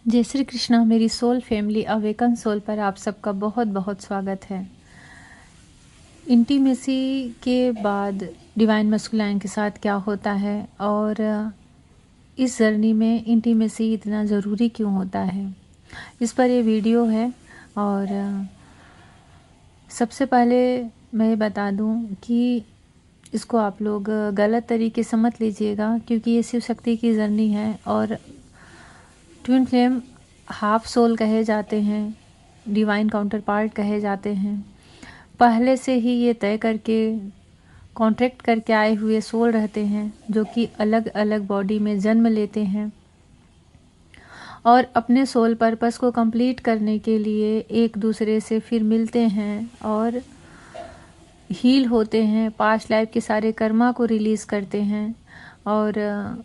जय श्री कृष्णा। मेरी soul family awaken soul पर आप सबका बहुत बहुत स्वागत है। इंटीमेसी के बाद डिवाइन मस्कुलाइन के साथ क्या होता है और इस जर्नी में इंटीमेसी इतना ज़रूरी क्यों होता है, इस पर ये वीडियो है। और सबसे पहले मैं ये बता दूं कि इसको आप लोग गलत तरीके से मत लीजिएगा, क्योंकि ये शिव शक्ति की जर्नी है और ट्विन फ्लेम हाफ सोल कहे जाते हैं, डिवाइन काउंटर पार्ट कहे जाते हैं। पहले से ही ये तय करके कॉन्ट्रैक्ट करके आए हुए सोल रहते हैं, जो कि अलग अलग बॉडी में जन्म लेते हैं और अपने सोल पर्पस को कंप्लीट करने के लिए एक दूसरे से फिर मिलते हैं और हील होते हैं, पास्ट लाइफ के सारे कर्मा को रिलीज़ करते हैं। और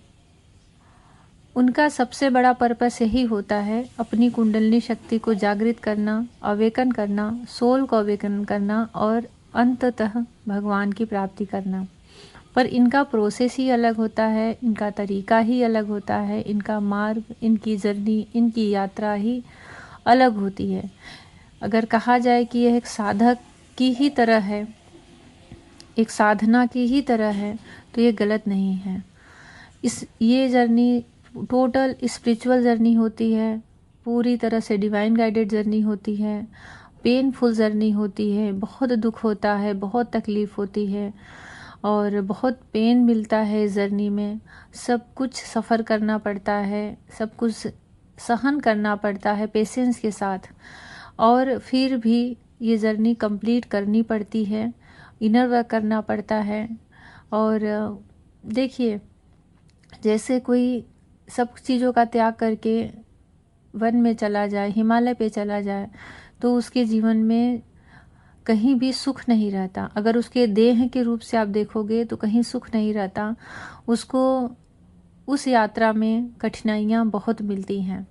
उनका सबसे बड़ा पर्पस यही होता है, अपनी कुंडलिनी शक्ति को जागृत करना, अवेकन करना, सोल को अवेकन करना और अंततः भगवान की प्राप्ति करना। पर इनका प्रोसेस ही अलग होता है, इनका तरीका ही अलग होता है, इनका मार्ग, इनकी जर्नी, इनकी यात्रा ही अलग होती है। अगर कहा जाए कि यह एक साधक की ही तरह है, एक साधना की ही तरह है, तो ये गलत नहीं है। ये जर्नी टोटल स्पिरिचुअल जर्नी होती है, पूरी तरह से डिवाइन गाइडेड जर्नी होती है, पेनफुल जर्नी होती है, बहुत दुख होता है, बहुत तकलीफ़ होती है और बहुत पेन मिलता है इस जर्नी में। सब कुछ सफ़र करना पड़ता है, सब कुछ सहन करना पड़ता है पेशेंस के साथ, और फिर भी ये जर्नी कंप्लीट करनी पड़ती है, इनर वर्क करना पड़ता है। और देखिए, जैसे कोई सब चीज़ों का त्याग करके वन में चला जाए, हिमालय पे चला जाए, तो उसके जीवन में कहीं भी सुख नहीं रहता। अगर उसके देह के रूप से आप देखोगे तो कहीं सुख नहीं रहता। उसको उस यात्रा में कठिनाइयाँ बहुत मिलती हैं,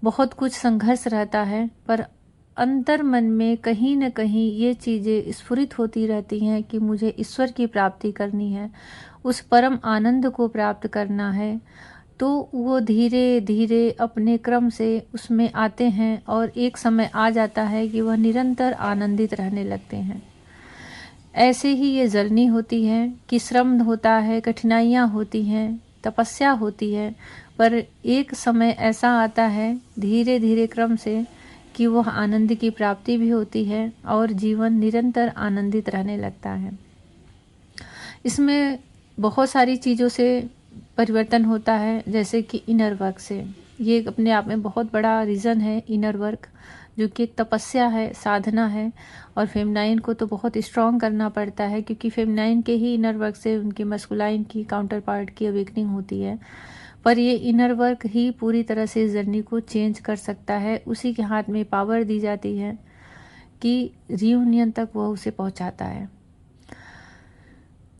बहुत कुछ संघर्ष रहता है, पर अंतर मन में कहीं न कहीं ये चीज़ें स्फुरित होती रहती हैं कि मुझे ईश्वर की प्राप्ति करनी है, उस परम आनंद को प्राप्त करना है। तो वो धीरे धीरे अपने क्रम से उसमें आते हैं और एक समय आ जाता है कि वह निरंतर आनंदित रहने लगते हैं। ऐसे ही ये जर्नी होती है कि श्रम होता है, कठिनाइयाँ होती हैं, तपस्या होती है, पर एक समय ऐसा आता है धीरे धीरे क्रम से कि वह आनंद की प्राप्ति भी होती है और जीवन निरंतर आनंदित रहने लगता है। इसमें बहुत सारी चीज़ों से परिवर्तन होता है, जैसे कि इनर वर्क से। ये अपने आप में बहुत बड़ा रीज़न है इनर वर्क, जो कि एक तपस्या है, साधना है। और फेमिनाइन को तो बहुत स्ट्रॉन्ग करना पड़ता है, क्योंकि फेमिनाइन के ही इनर वर्क से उनके मस्कुलाइन की काउंटर पार्ट की अवेकनिंग होती है। पर ये इनर वर्क ही पूरी तरह से इस जर्नी को चेंज कर सकता है। उसी के हाथ में पावर दी जाती है कि रियूनियन तक वह उसे पहुंचाता है।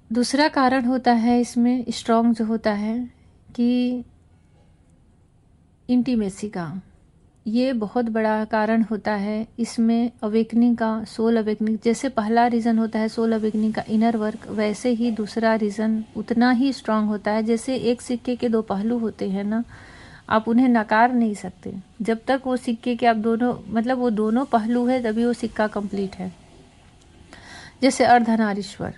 दूसरा कारण होता है इसमें स्ट्रॉन्ग जो होता है कि इंटीमेसी का, ये बहुत बड़ा कारण होता है इसमें अवेकनिंग का, सोल अवेकनिंग। जैसे पहला रीज़न होता है सोल अवेकनिंग का इनर वर्क, वैसे ही दूसरा रीज़न उतना ही स्ट्रांग होता है। जैसे एक सिक्के के दो पहलू होते हैं ना, आप उन्हें नकार नहीं सकते जब तक वो सिक्के के आप दोनों, मतलब वो दोनों पहलू है, तभी वो सिक्का कंप्लीट है। जैसे अर्धनारीश्वर,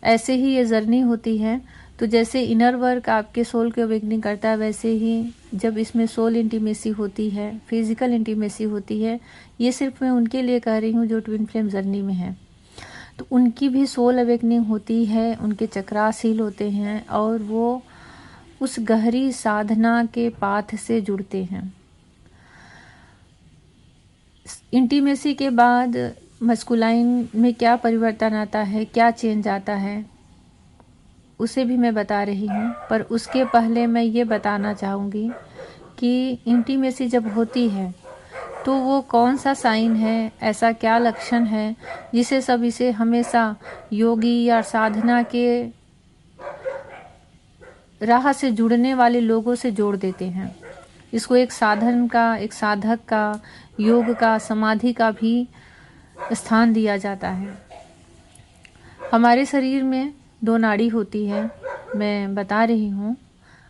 ऐसे ही ये जर्नी होती है। तो जैसे इनर वर्क आपके सोल की अवेकनिंग करता है, वैसे ही जब इसमें सोल इंटीमेसी होती है, फिजिकल इंटीमेसी होती है, ये सिर्फ मैं उनके लिए कह रही हूँ जो ट्विन फ्लेम जर्नी में है, तो उनकी भी सोल अवेकनिंग होती है, उनके चक्रास हील होते हैं और वो उस गहरी साधना के पाथ से जुड़ते हैं। इंटीमेसी के बाद मस्कुलाइन में क्या परिवर्तन आता है, क्या चेंज आता है, उसे भी मैं बता रही हूँ। पर उसके पहले मैं ये बताना चाहूँगी कि इंटीमेसी जब होती है तो वो कौन सा साइन है, ऐसा क्या लक्षण है जिसे सब इसे हमेशा योगी या साधना के राह से जुड़ने वाले लोगों से जोड़ देते हैं। इसको एक साधन का, एक साधक का, योग का, समाधि का भी स्थान दिया जाता है। हमारे शरीर में दो नाड़ी होती है, मैं बता रही हूँ।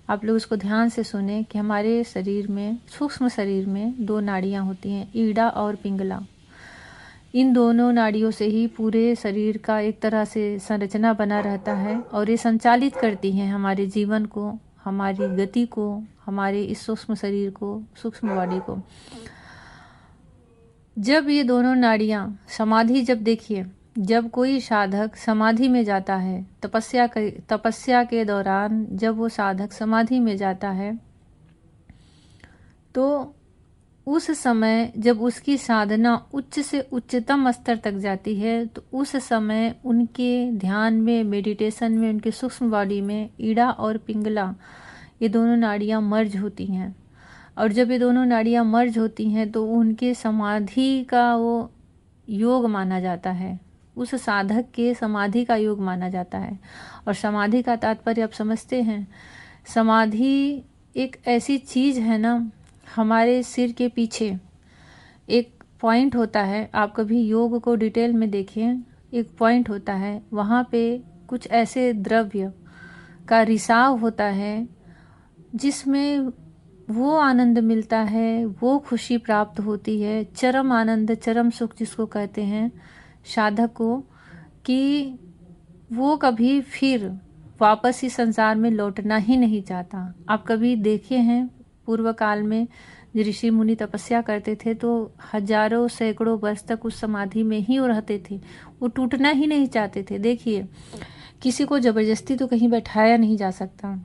आप लोग इसको ध्यान से सुने कि हमारे शरीर में, सूक्ष्म शरीर में 2 नाड़ियाँ होती हैं, ईड़ा और पिंगला। इन दोनों नाड़ियों से ही पूरे शरीर का एक तरह से संरचना बना रहता है और ये संचालित करती हैं हमारे जीवन को, हमारी गति को, हमारे इस सूक्ष्म शरीर को, सूक्ष्म बॉडी को। जब ये दोनों नाड़ियाँ समाधि, जब देखिए, जब कोई साधक समाधि में जाता है, तपस्या के दौरान जब वो साधक समाधि में जाता है, तो उस समय जब उसकी साधना उच्च से उच्चतम स्तर तक जाती है, तो उस समय उनके ध्यान में, मेडिटेशन में, उनके सूक्ष्म बॉडी में ईड़ा और पिंगला, ये दोनों नाड़ियाँ मर्ज होती हैं। और जब ये दोनों नाड़ियाँ मर्ज होती हैं तो उनके समाधि का वो योग माना जाता है, उस साधक के समाधि का योग माना जाता है। और समाधि का तात्पर्य आप समझते हैं, समाधि एक ऐसी चीज़ है ना, हमारे सिर के पीछे एक पॉइंट होता है, आप कभी योग को डिटेल में देखिए, एक पॉइंट होता है, वहाँ पे कुछ ऐसे द्रव्य का रिसाव होता है जिसमें वो आनंद मिलता है, वो खुशी प्राप्त होती है, चरम आनंद, चरम सुख जिसको कहते हैं साधक को, कि वो कभी फिर वापस इस संसार में लौटना ही नहीं चाहता। आप कभी देखे हैं पूर्व काल में ऋषि मुनि तपस्या करते थे तो हजारों सैकड़ों वर्ष तक उस समाधि में ही वो रहते थे, वो टूटना ही नहीं चाहते थे। देखिए, किसी को जबरदस्ती तो कहीं बैठाया नहीं जा सकता,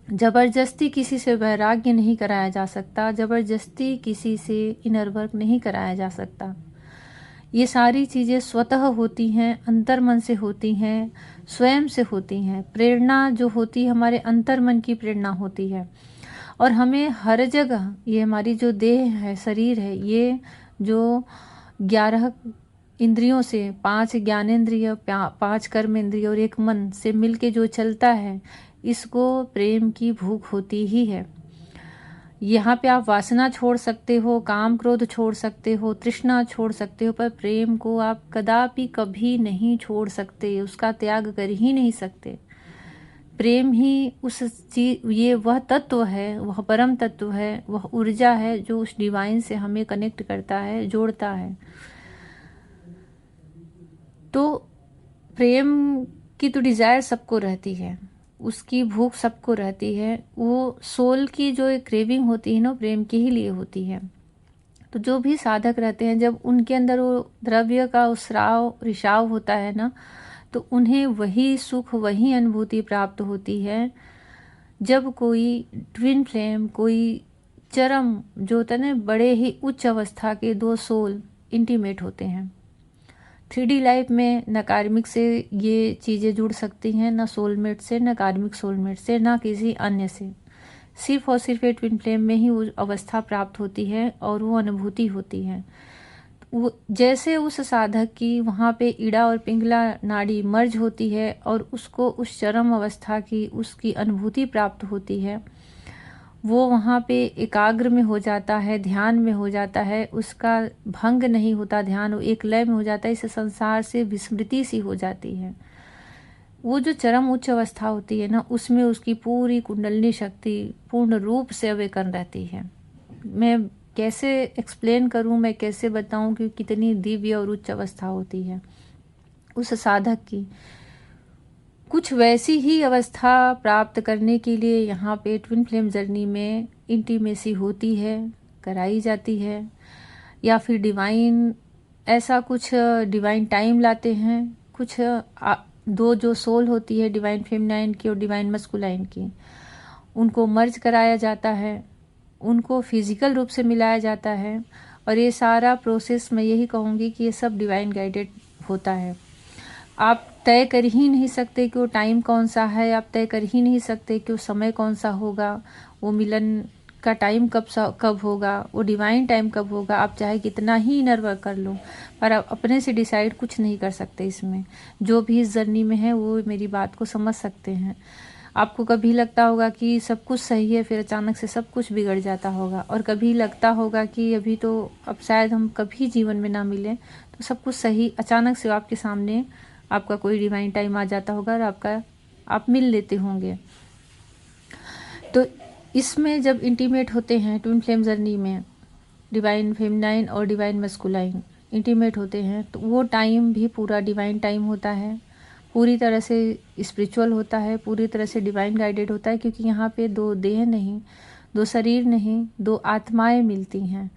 जबरदस्ती किसी से वैराग्य नहीं कराया जा सकता, जबरदस्ती किसी से इनर वर्क नहीं कराया जा सकता। ये सारी चीज़ें स्वतः होती हैं, अंतर्मन से होती हैं, स्वयं से होती हैं। प्रेरणा जो होती है हमारे अंतर्मन की प्रेरणा होती है। और हमें हर जगह, ये हमारी जो देह है, शरीर है, ये जो 11 इंद्रियों से, 5 ज्ञानेंद्रिय, 5 कर्मेंद्रिय और 1 मन से मिलके जो चलता है, इसको प्रेम की भूख होती ही है। यहाँ पे आप वासना छोड़ सकते हो, काम क्रोध छोड़ सकते हो, तृष्णा छोड़ सकते हो, पर प्रेम को आप कदापि कभी नहीं छोड़ सकते, उसका त्याग कर ही नहीं सकते। प्रेम ही उस चीज, ये वह तत्व है, वह परम तत्व है, वह ऊर्जा है जो उस डिवाइन से हमें कनेक्ट करता है, जोड़ता है। तो प्रेम की तो डिजायर सबको रहती है, उसकी भूख सबको रहती है। वो सोल की जो एक क्रेविंग होती है ना, प्रेम के ही लिए होती है। तो जो भी साधक रहते हैं, जब उनके अंदर वो द्रव्य का उसराव रिसाव होता है ना, तो उन्हें वही सुख, वही अनुभूति प्राप्त होती है जब कोई ट्विन फ्लेम, कोई चरम जो होता है ना, बड़े ही उच्च अवस्था के 2 सोल इंटीमेट होते हैं। 3D लाइफ में न कार्मिक से ये चीज़ें जुड़ सकती हैं, न सोलमेट से, न कार्मिक सोलमेट से, न किसी अन्य से। सिर्फ और सिर्फ ये ट्विन फ्लेम में ही वो अवस्था प्राप्त होती है और वो अनुभूति होती है। वो जैसे उस साधक की वहाँ पे ईड़ा और पिंगला नाड़ी मर्ज होती है और उसको उस चरम अवस्था की उसकी अनुभूति प्राप्त होती है, वो वहाँ पे एकाग्र में हो जाता है, ध्यान में हो जाता है, उसका भंग नहीं होता, ध्यान एक लय में हो जाता है, इस संसार से विस्मृति सी हो जाती है। वो जो चरम उच्च अवस्था होती है ना, उसमें उसकी पूरी कुंडलिनी शक्ति पूर्ण रूप से अवेकन रहती है। मैं कैसे एक्सप्लेन करूं, मैं कैसे बताऊं कि कितनी दिव्य और उच्च अवस्था होती है उस साधक की। कुछ वैसी ही अवस्था प्राप्त करने के लिए यहाँ पे ट्विन फ्लेम जर्नी में इंटीमेसी होती है, कराई जाती है, या फिर डिवाइन ऐसा कुछ डिवाइन टाइम लाते हैं। कुछ 2 जो सोल होती है, डिवाइन फेमिनाइन की और डिवाइन मस्कुलाइन की, उनको मर्ज कराया जाता है, उनको फिजिकल रूप से मिलाया जाता है। और ये सारा प्रोसेस मैं यही कहूँगी कि ये सब डिवाइन गाइडेड होता है। आप तय कर ही नहीं सकते कि वो टाइम कौन सा है, आप तय कर ही नहीं सकते कि वो समय कौन सा होगा, वो मिलन का टाइम कब होगा, वो डिवाइन टाइम कब होगा। आप चाहे कितना ही इनर वर्क कर लो, पर आप अपने से डिसाइड कुछ नहीं कर सकते इसमें। जो भी इस जर्नी में है वो मेरी बात को समझ सकते हैं। आपको कभी लगता होगा कि सब कुछ सही है, फिर अचानक से सब कुछ बिगड़ जाता होगा, और कभी लगता होगा कि अभी तो अब शायद हम कभी जीवन में ना मिलें, तो सब कुछ सही, अचानक से आपके सामने आपका कोई डिवाइन टाइम आ जाता होगा और आप मिल लेते होंगे। तो इसमें जब इंटीमेट होते हैं ट्विन फ्लेम जर्नी में, डिवाइन फेमिनाइन और डिवाइन मस्कुलाइन इंटीमेट होते हैं, तो वो टाइम भी पूरा डिवाइन टाइम होता है, पूरी तरह से स्पिरिचुअल होता है, पूरी तरह से डिवाइन गाइडेड होता है, क्योंकि यहाँ पे दो देह नहीं, दो शरीर नहीं, दो आत्माएं मिलती हैं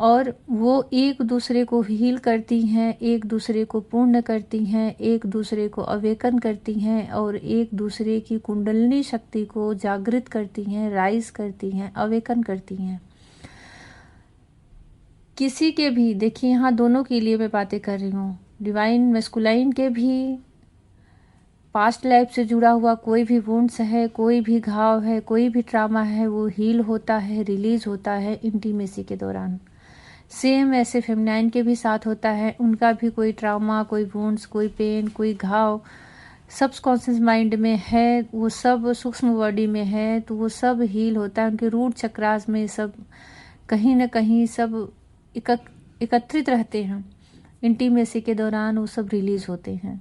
और वो एक दूसरे को हील करती हैं, एक दूसरे को पूर्ण करती हैं, एक दूसरे को अवेकन करती हैं और एक दूसरे की कुंडलिनी शक्ति को जागृत करती हैं, राइज करती हैं, अवेकन करती हैं। किसी के भी, देखिए यहाँ दोनों के लिए मैं बातें कर रही हूँ, डिवाइन मैस्कुलाइन के भी पास्ट लाइफ से जुड़ा हुआ कोई भी वुंड्स है, कोई भी घाव है, कोई भी ट्रामा है, वो हील होता है, रिलीज होता है इंटीमेसी के दौरान। सेम ऐसे फेमिनाइन के भी साथ होता है, उनका भी कोई ट्रामा, कोई वुंड्स, कोई पेन, कोई घाव सबकॉन्शियस माइंड में है, वो सब सूक्ष्म बॉडी में है, तो वो सब हील होता है। उनके रूट चक्रास में सब कहीं ना कहीं सब एकत्रित रहते हैं। इंटीमेसी के दौरान वो सब रिलीज होते हैं,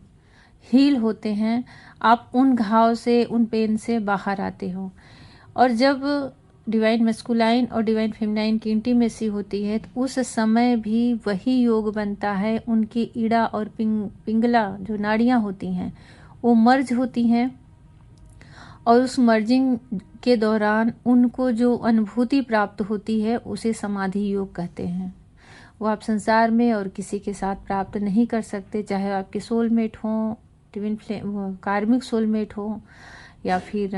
हील होते हैं। आप उन घाव से, उन पेन से बाहर आते हो। और जब डिवाइन मैस्कुलाइन और डिवाइन फेमिनाइन की इंटीमेसी होती है तो उस समय भी वही योग बनता है। उनकी ईड़ा और पिंगला जो नाड़ियाँ होती हैं वो मर्ज होती हैं और उस मर्जिंग के दौरान उनको जो अनुभूति प्राप्त होती है उसे समाधि योग कहते हैं। वो आप संसार में और किसी के साथ प्राप्त नहीं कर सकते, चाहे आपके सोलमेट हों, ट्विन फ्लेम कार्मिक सोलमेट हो या फिर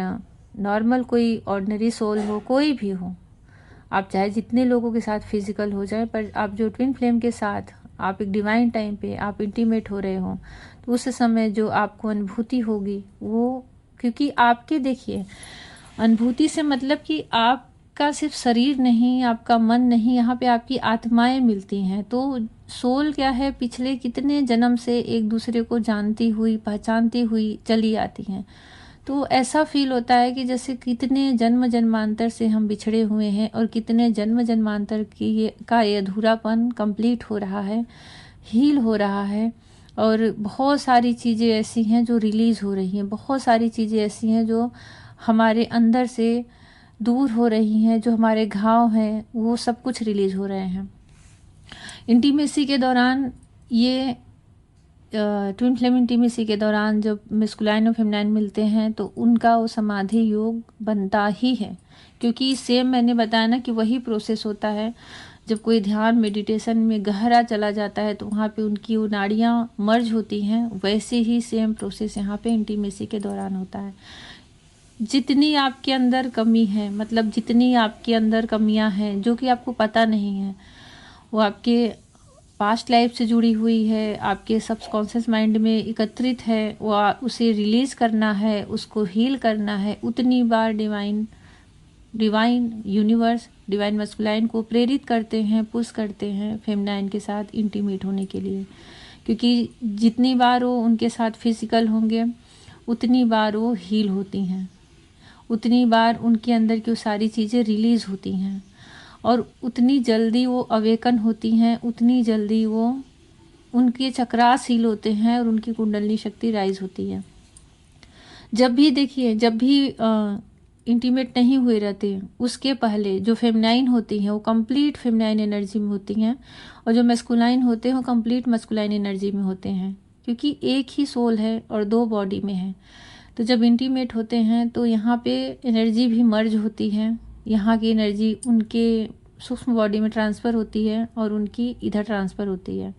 नॉर्मल कोई ऑर्डिनरी सोल हो, कोई भी हो। आप चाहे जितने लोगों के साथ फिजिकल हो जाए, पर आप जो ट्विन फ्लेम के साथ आप एक डिवाइन टाइम पे आप इंटीमेट हो रहे हो तो उस समय जो आपको अनुभूति होगी वो, क्योंकि आपके, देखिए अनुभूति से मतलब कि आपका सिर्फ शरीर नहीं, आपका मन नहीं, यहाँ पे आपकी आत्माएं मिलती हैं। तो सोल क्या है, पिछले कितने जन्म से एक दूसरे को जानती हुई, पहचानती हुई चली आती हैं। तो ऐसा फील होता है कि जैसे कितने जन्म जन्मांतर से हम बिछड़े हुए हैं और कितने जन्म जन्मांतर की ये अधूरापन कंप्लीट हो रहा है, हील हो रहा है। और बहुत सारी चीज़ें ऐसी हैं जो रिलीज़ हो रही हैं, बहुत सारी चीज़ें ऐसी हैं जो हमारे अंदर से दूर हो रही हैं, जो हमारे घाव हैं वो सब कुछ रिलीज़ हो रहे हैं इंटीमेसी के दौरान। ये ट्विन फ्लेम इंटीमेसी के दौरान जब मैस्कुलाइन और फेमिनाइन मिलते हैं तो उनका वो समाधि योग बनता ही है, क्योंकि सेम मैंने बताया ना कि वही प्रोसेस होता है। जब कोई ध्यान मेडिटेशन में गहरा चला जाता है तो वहाँ पे उनकी वो नाड़ियाँ मर्ज होती हैं, वैसे ही सेम प्रोसेस यहाँ पे इंटीमेसी के दौरान होता है। जितनी आपके अंदर कमी है, मतलब जितनी आपके अंदर कमियां हैं जो कि आपको पता नहीं है, वो आपके पास्ट लाइफ से जुड़ी हुई है, आपके सबकॉन्शियस माइंड में एकत्रित है, वो उसे रिलीज करना है, उसको हील करना है। उतनी बार डिवाइन यूनिवर्स डिवाइन मैस्कुलाइन को प्रेरित करते हैं, पुश करते हैं फेमिनाइन के साथ इंटीमेट होने के लिए, क्योंकि जितनी बार वो उनके साथ फिजिकल होंगे उतनी बार वो हील होती हैं, उतनी बार उनके अंदर की वो सारी चीज़ें रिलीज होती हैं और उतनी जल्दी वो अवेकन होती हैं, उतनी जल्दी वो उनके चक्रास हील होते हैं और उनकी कुंडलिनी शक्ति राइज होती है। जब भी देखिए, जब भी इंटीमेट नहीं हुए रहते उसके पहले जो फेमिनाइन होती हैं वो कंप्लीट फेमिनाइन एनर्जी में होती हैं और जो मैस्कुलाइन होते हैं वो कंप्लीट मैस्कुलाइन एनर्जी में होते हैं, क्योंकि एक ही सोल है और दो बॉडी में है। तो जब इंटीमेट होते हैं तो यहाँ पे एनर्जी भी मर्ज होती है, यहाँ की एनर्जी उनके सूक्ष्म बॉडी में ट्रांसफ़र होती है और उनकी इधर ट्रांसफ़र होती है।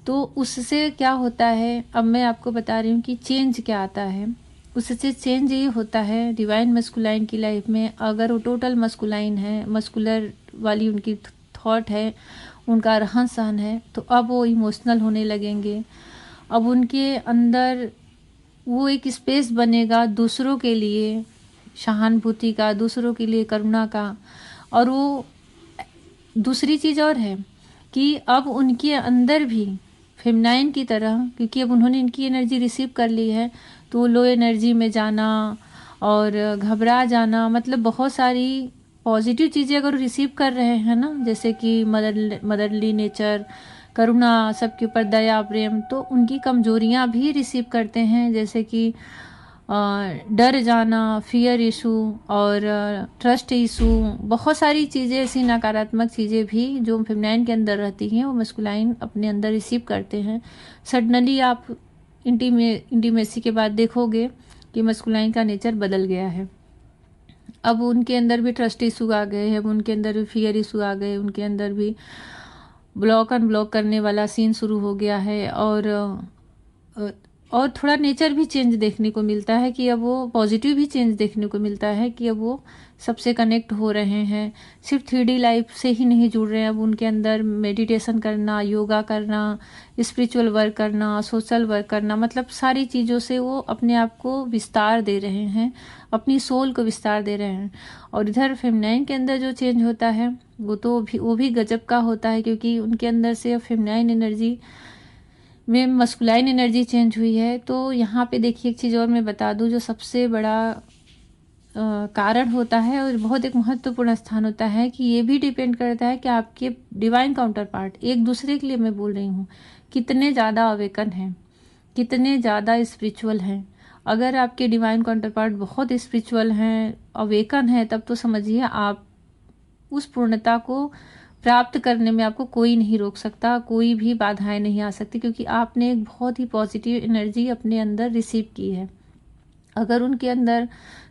तो उससे क्या होता है, अब मैं आपको बता रही हूँ कि चेंज क्या आता है। उससे चेंज ये होता है डिवाइन मस्कुलाइन की लाइफ में, अगर वो टोटल मस्कुलाइन है, मस्कुलर वाली उनकी थॉट है, उनका रहन सहन है, तो अब वो इमोशनल होने लगेंगे। अब उनके अंदर वो एक स्पेस बनेगा दूसरों के लिए सहानुभूति का, दूसरों के लिए करुणा का। और वो दूसरी चीज़ और है कि अब उनके अंदर भी फेमिनाइन की तरह, क्योंकि अब उन्होंने इनकी एनर्जी रिसीव कर ली है, तो लो एनर्जी में जाना और घबरा जाना, मतलब बहुत सारी पॉजिटिव चीज़ें अगर रिसीव कर रहे हैं ना, जैसे कि मदरली नेचर, करुणा, सबके ऊपर दया, प्रेम, तो उनकी कमजोरियां भी रिसीव करते हैं, जैसे कि डर जाना, फियर इशू और ट्रस्ट इशू, बहुत सारी चीज़ें ऐसी नकारात्मक चीज़ें भी जो फेमिनाइन के अंदर रहती हैं वो मस्कुलाइन अपने अंदर रिसीव करते हैं। सडनली आप इंटीमेसी के बाद देखोगे कि मस्कुलाइन का नेचर बदल गया है। अब उनके अंदर भी ट्रस्ट इशू आ गए हैं, अब उनके अंदर भी फियर इशू आ गए, उनके अंदर भी ब्लॉक अनब्लॉक करने वाला सीन शुरू हो गया है। और थोड़ा नेचर भी चेंज देखने को मिलता है कि अब वो पॉजिटिव भी चेंज देखने को मिलता है कि अब वो सबसे कनेक्ट हो रहे हैं, सिर्फ 3D लाइफ से ही नहीं जुड़ रहे हैं। अब उनके अंदर मेडिटेशन करना, योगा करना, स्पिरिचुअल वर्क करना, सोशल वर्क करना, मतलब सारी चीज़ों से वो अपने आप को विस्तार दे रहे हैं, अपनी सोल को विस्तार दे रहे हैं। और इधर फेमिनाइन के अंदर जो चेंज होता है वो भी गजब का होता है, क्योंकि उनके अंदर से फेमिनाइन एनर्जी में मस्कुलाइन एनर्जी चेंज हुई है। तो यहाँ पे देखिए एक चीज़ और मैं बता दूँ, जो सबसे बड़ा कारण होता है और बहुत एक महत्वपूर्ण स्थान होता है कि ये भी डिपेंड करता है कि आपके डिवाइन काउंटर पार्ट, एक दूसरे के लिए मैं बोल रही हूँ, कितने ज़्यादा अवेकन हैं, कितने ज़्यादा स्पिरिचुअल हैं। अगर आपके डिवाइन काउंटर पार्ट बहुत स्पिरिचुअल हैं, अवेकन हैं, तब तो समझिए आप उस पूर्णता को प्राप्त करने में आपको कोई नहीं रोक सकता, कोई भी बाधाएं नहीं आ सकती, क्योंकि आपने एक बहुत ही पॉजिटिव एनर्जी अपने अंदर रिसीव की है। अगर उनके अंदर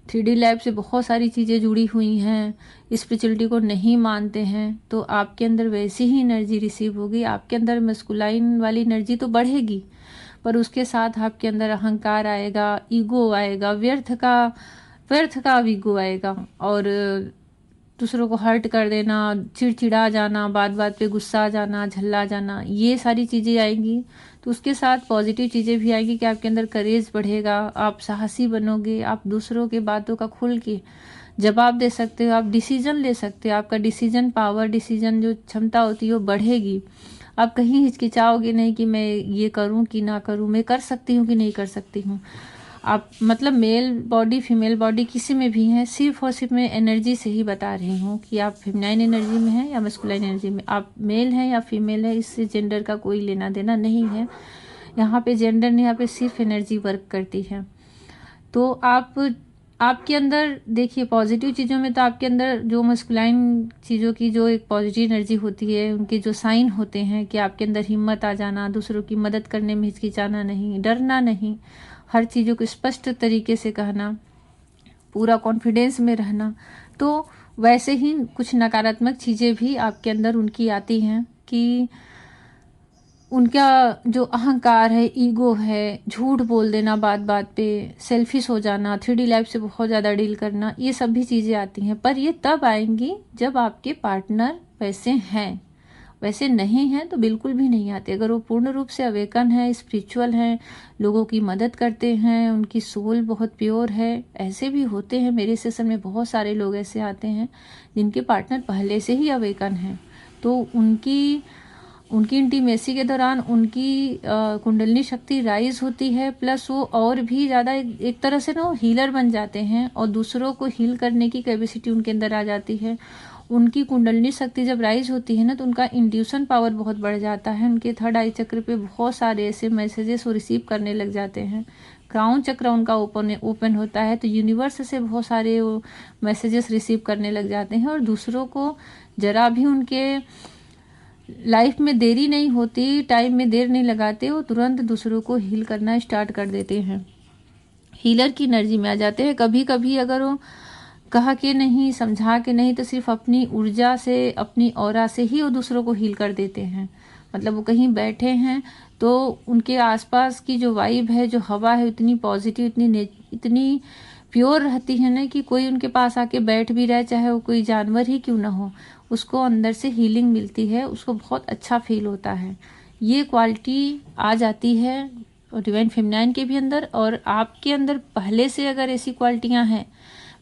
3D लैब से बहुत सारी चीज़ें जुड़ी हुई हैं, स्पिरिचुअलिटी को नहीं मानते हैं, तो आपके अंदर वैसी ही एनर्जी रिसीव होगी। आपके अंदर मस्कुलाइन वाली एनर्जी तो बढ़ेगी, पर उसके साथ आपके अंदर अहंकार आएगा, ईगो आएगा, व्यर्थ का ईगो आएगा, और दूसरों को हर्ट कर देना, चिड़चिड़ा जाना, बात बात पे गुस्सा आ जाना, झल्ला जाना, ये सारी चीज़ें आएंगी। तो उसके साथ पॉजिटिव चीज़ें भी आएंगी कि आपके अंदर करेज बढ़ेगा, आप साहसी बनोगे, आप दूसरों के बातों का खुल के जवाब दे सकते हो, आप डिसीजन ले सकते हो, आपका डिसीजन पावर, डिसीजन जो क्षमता होती है वो बढ़ेगी। आप कहीं हिचकिचाओगे नहीं कि मैं ये करूं कि ना करूं, मैं कर सकती हूं कि नहीं कर सकती हूं। आप मतलब मेल बॉडी फीमेल बॉडी किसी में भी है, सिर्फ और सिर्फ मैं एनर्जी से ही बता रही हूँ कि आप फेमिनाइन एनर्जी में हैं या मस्कुलाइन एनर्जी में, आप मेल हैं या फीमेल है, इससे जेंडर का कोई लेना देना नहीं है। यहाँ पे जेंडर नहीं, यहाँ पे सिर्फ एनर्जी वर्क करती है। तो आपके अंदर देखिए पॉजिटिव चीज़ों में, तो आपके अंदर जो मस्कुलाइन चीज़ों की जो एक पॉजिटिव एनर्जी होती है, उनके जो साइन होते हैं कि आपके अंदर हिम्मत आ जाना, दूसरों की मदद करने में हिचकिचाना नहीं, डरना नहीं, हर चीज़ों को स्पष्ट तरीके से कहना, पूरा कॉन्फिडेंस में रहना। तो वैसे ही कुछ नकारात्मक चीज़ें भी आपके अंदर उनकी आती हैं कि उनका जो अहंकार है, ईगो है, झूठ बोल देना बात बात पे, सेल्फिश हो जाना, 3D लाइफ से बहुत ज़्यादा डील करना, ये सब भी चीज़ें आती हैं। पर ये तब आएंगी जब आपके पार्टनर वैसे हैं, वैसे नहीं हैं तो बिल्कुल भी नहीं आते। अगर वो पूर्ण रूप से अवेकन है, स्पिरिचुअल हैं, लोगों की मदद करते हैं, उनकी सोल बहुत प्योर है, ऐसे भी होते हैं। मेरे सेशन में बहुत सारे लोग ऐसे आते हैं जिनके पार्टनर पहले से ही अवेकन हैं, तो उनकी इंटीमेसी के दौरान उनकी कुंडलिनी शक्ति राइज होती है, प्लस वो और भी ज़्यादा एक तरह से ना हीलर बन जाते हैं और दूसरों को हील करने की कैपेसिटी उनके अंदर आ जाती है। उनकी कुंडलिनी शक्ति जब राइज होती है ना, तो उनका इंड्यूशन पावर बहुत बढ़ जाता है। उनके थर्ड आई चक्र पे बहुत सारे ऐसे मैसेजेस वो रिसीव करने लग जाते हैं। क्राउन चक्र उनका ओपन होता है, तो यूनिवर्स से बहुत सारे वो मैसेजेस रिसीव करने लग जाते हैं, और दूसरों को जरा भी उनके लाइफ में देरी नहीं होती, टाइम में देर नहीं लगाते, वो तुरंत दूसरों को हील करना स्टार्ट कर देते हैं, हीलर की एनर्जी में आ जाते हैं। कभी कभी अगर वो कहा के नहीं, समझा के नहीं, तो सिर्फ अपनी ऊर्जा से, अपनी ऑरा से ही वो दूसरों को हील कर देते हैं। मतलब वो कहीं बैठे हैं तो उनके आसपास की जो वाइब है, जो हवा है, इतनी पॉजिटिव, इतनी प्योर रहती है ना कि कोई उनके पास आके बैठ भी रहे, चाहे वो कोई जानवर ही क्यों ना हो, उसको अंदर से हीलिंग मिलती है, उसको बहुत अच्छा फील होता है। ये क्वालिटी आ जाती है डिवाइन फेमिनाइन के भी अंदर, और आपके अंदर पहले से अगर ऐसी क्वालिटियां हैं,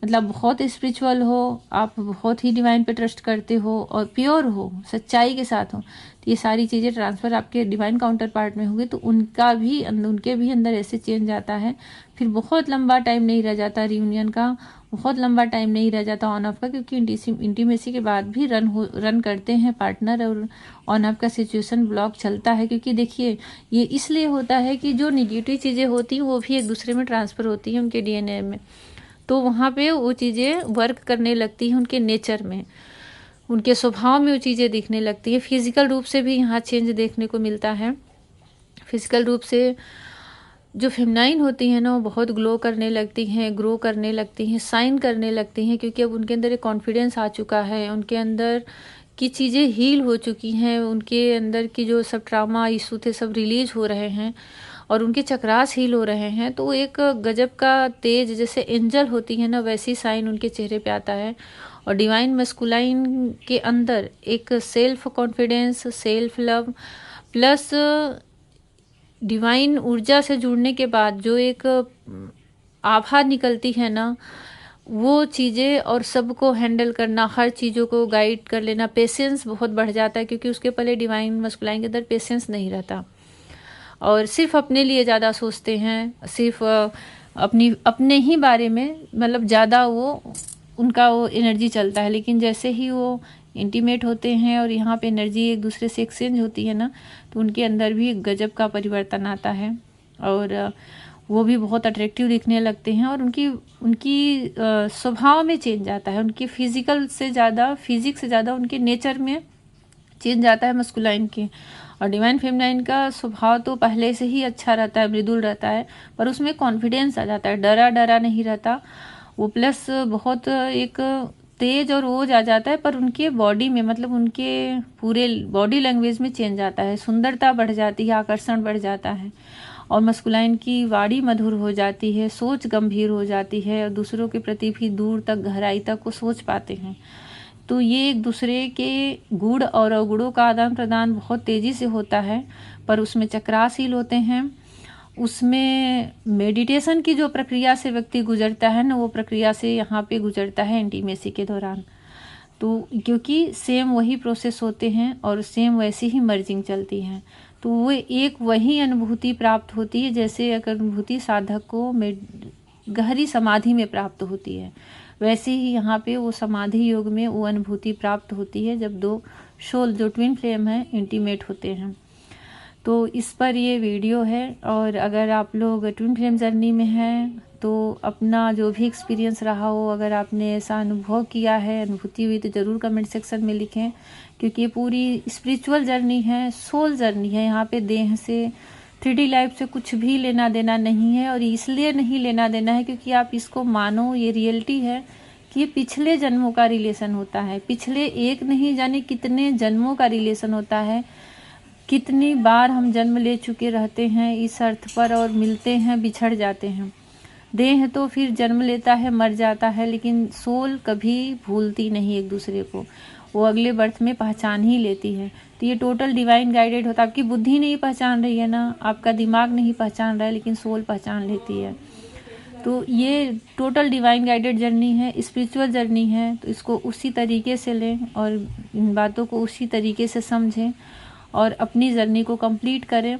मतलब बहुत स्पिरिचुअल हो, आप बहुत ही डिवाइन पे ट्रस्ट करते हो और प्योर हो, सच्चाई के साथ हो, तो ये सारी चीज़ें ट्रांसफ़र आपके डिवाइन काउंटर पार्ट में होगी, तो उनके भी अंदर ऐसे चेंज आता है। फिर बहुत लंबा टाइम नहीं रह जाता रियूनियन का, बहुत लंबा टाइम नहीं रह जाता ऑन ऑफ का, क्योंकि इंटीमेसी के बाद भी रन करते हैं पार्टनर, और ऑन ऑफ का सिचुएशन ब्लॉक चलता है। क्योंकि देखिए ये इसलिए होता है कि जो निगेटिव चीज़ें होती हैं वो भी एक दूसरे में ट्रांसफ़र होती हैं उनके DNA में, तो वहाँ पे वो चीज़ें वर्क करने लगती हैं उनके नेचर में, उनके स्वभाव में वो चीज़ें दिखने लगती है। फिजिकल रूप से भी यहाँ चेंज देखने को मिलता है। फिजिकल रूप से जो फेमिनाइन होती हैं ना वो बहुत ग्लो करने लगती हैं, ग्रो करने लगती हैं, साइन करने लगती हैं, क्योंकि अब उनके अंदर एक कॉन्फिडेंस आ चुका है, उनके अंदर की चीज़ें हील हो चुकी हैं, उनके अंदर की जो सब ट्रामा इशू थे सब रिलीज हो रहे हैं और उनके चक्रास हील हो रहे हैं। तो एक गजब का तेज, जैसे एंजल होती है ना वैसी साइन उनके चेहरे पे आता है। और डिवाइन मस्कुलाइन के अंदर एक self confidence, self love plus divine ऊर्जा से जुड़ने के बाद जो एक आभा निकलती है ना, वो चीज़ें और सबको हैंडल करना, हर चीज़ों को गाइड कर लेना, पेशेंस बहुत बढ़ जाता है, क्योंकि उसके पहले डिवाइन मस्कुलाइन के अंदर पेशेंस नहीं रहता और सिर्फ अपने लिए ज़्यादा सोचते हैं, सिर्फ अपने ही बारे में, मतलब ज़्यादा उनका वो एनर्जी चलता है। लेकिन जैसे ही वो इंटीमेट होते हैं और यहाँ पे एनर्जी एक दूसरे से एक्सचेंज होती है ना, तो उनके अंदर भी गजब का परिवर्तन आता है और वो भी बहुत अट्रैक्टिव दिखने लगते हैं और उनकी स्वभाव में चेंज आता है, उनकी फिजिक्स से ज़्यादा उनके नेचर में चेंज आता है मस्कुलाइन के। और डिवाइन फेमिनाइन का स्वभाव तो पहले से ही अच्छा रहता है, मृदुल रहता है, पर उसमें कॉन्फिडेंस आ जाता है, डरा नहीं रहता वो, प्लस बहुत एक तेज और ओज आ जाता है। पर उनके बॉडी में, मतलब उनके पूरे बॉडी लैंग्वेज में चेंज आता है, सुंदरता बढ़ जाती है, आकर्षण बढ़ जाता है और मस्कुलाइन की वाणी मधुर हो जाती है, सोच गंभीर हो जाती है और दूसरों के प्रति भी दूर तक, गहराई तक को सोच पाते हैं। तो ये एक दूसरे के गुण और अवगुणों का आदान प्रदान बहुत तेज़ी से होता है, पर उसमें चक्राशील होते हैं। उसमें मेडिटेशन की जो प्रक्रिया से व्यक्ति गुजरता है ना, वो प्रक्रिया से यहाँ पे गुजरता है इंटीमेसी के दौरान। तो क्योंकि सेम वही प्रोसेस होते हैं और सेम वैसी ही मर्जिंग चलती है, तो वो एक वही अनुभूति प्राप्त होती है जैसे एक अनुभूति साधक को गहरी समाधि में प्राप्त होती है, वैसे ही यहाँ पे वो समाधि योग में वो अनुभूति प्राप्त होती है जब दो सोल जो ट्विन फ्लेम है इंटीमेट होते हैं। तो इस पर ये वीडियो है और अगर आप लोग ट्विन फ्लेम जर्नी में हैं तो अपना जो भी एक्सपीरियंस रहा हो, अगर आपने ऐसा अनुभव किया है, अनुभूति हुई, तो ज़रूर कमेंट सेक्शन में लिखें, क्योंकि ये पूरी स्पिरिचुअल जर्नी है, सोल जर्नी है। यहाँ पे देह से 3D लाइफ से कुछ भी लेना देना नहीं है और इसलिए नहीं लेना देना है क्योंकि आप इसको मानो, ये रियलिटी है कि ये पिछले जन्मों का रिलेशन होता है, पिछले एक नहीं जाने कितने जन्मों का रिलेशन होता है। कितनी बार हम जन्म ले चुके रहते हैं इस अर्थ पर और मिलते हैं, बिछड़ जाते हैं। देह तो फिर जन्म लेता है, मर जाता है, लेकिन सोल कभी भूलती नहीं एक दूसरे को, वो अगले बर्थ में पहचान ही लेती है। तो ये टोटल डिवाइन गाइडेड होता है। आपकी बुद्धि नहीं पहचान रही है ना, आपका दिमाग नहीं पहचान रहा है, लेकिन सोल पहचान लेती है। तो ये टोटल डिवाइन गाइडेड जर्नी है, स्पिरिचुअल जर्नी है। तो इसको उसी तरीके से लें और इन बातों को उसी तरीके से समझें और अपनी जर्नी को कंप्लीट करें,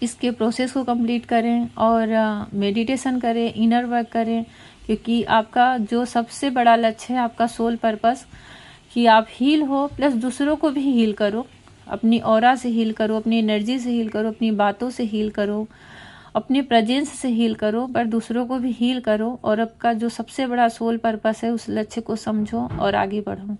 इसके प्रोसेस को कंप्लीट करें और मेडिटेशन करें, इनर वर्क करें, क्योंकि आपका जो सबसे बड़ा लक्ष्य है, आपका सोल पर्पस, कि आप हील हो प्लस दूसरों को भी हील करो, अपनी ऑरा से हील करो, अपनी एनर्जी से हील करो, अपनी बातों से हील करो, अपने प्रेजेंस से हील करो, पर दूसरों को भी हील करो और आपका जो सबसे बड़ा सोल पर्पस है उस लक्ष्य को समझो और आगे बढ़ो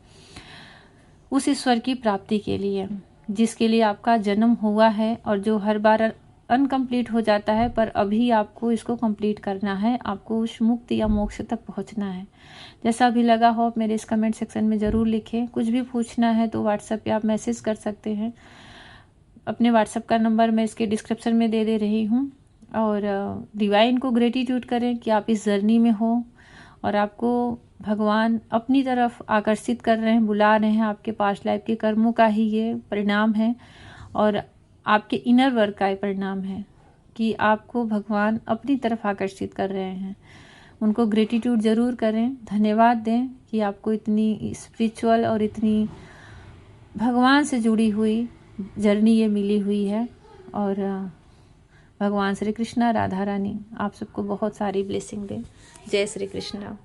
उस ईश्वर की प्राप्ति के लिए जिसके लिए आपका जन्म हुआ है और जो हर बार अनकम्प्लीट हो जाता है, पर अभी आपको इसको कंप्लीट करना है, आपको उस मुक्ति या मोक्ष तक पहुंचना है। जैसा भी लगा हो आप मेरे इस कमेंट सेक्शन में ज़रूर लिखें। कुछ भी पूछना है तो व्हाट्सएप पे आप मैसेज कर सकते हैं। अपने व्हाट्सएप का नंबर मैं इसके डिस्क्रिप्शन में दे रही हूँ। और डिवाइन को ग्रेटिट्यूड करें कि आप इस जर्नी में हो और आपको भगवान अपनी तरफ आकर्षित कर रहे हैं, बुला रहे हैं। आपके पास्ट लाइफ के कर्मों का ही ये परिणाम है और आपके इनर वर्क का परिणाम है कि आपको भगवान अपनी तरफ आकर्षित कर रहे हैं। उनको ग्रेटिट्यूड ज़रूर करें, धन्यवाद दें कि आपको इतनी स्पिरिचुअल और इतनी भगवान से जुड़ी हुई जर्नी ये मिली हुई है। और भगवान श्री कृष्णा, राधा रानी आप सबको बहुत सारी ब्लेसिंग दें। जय श्री कृष्णा।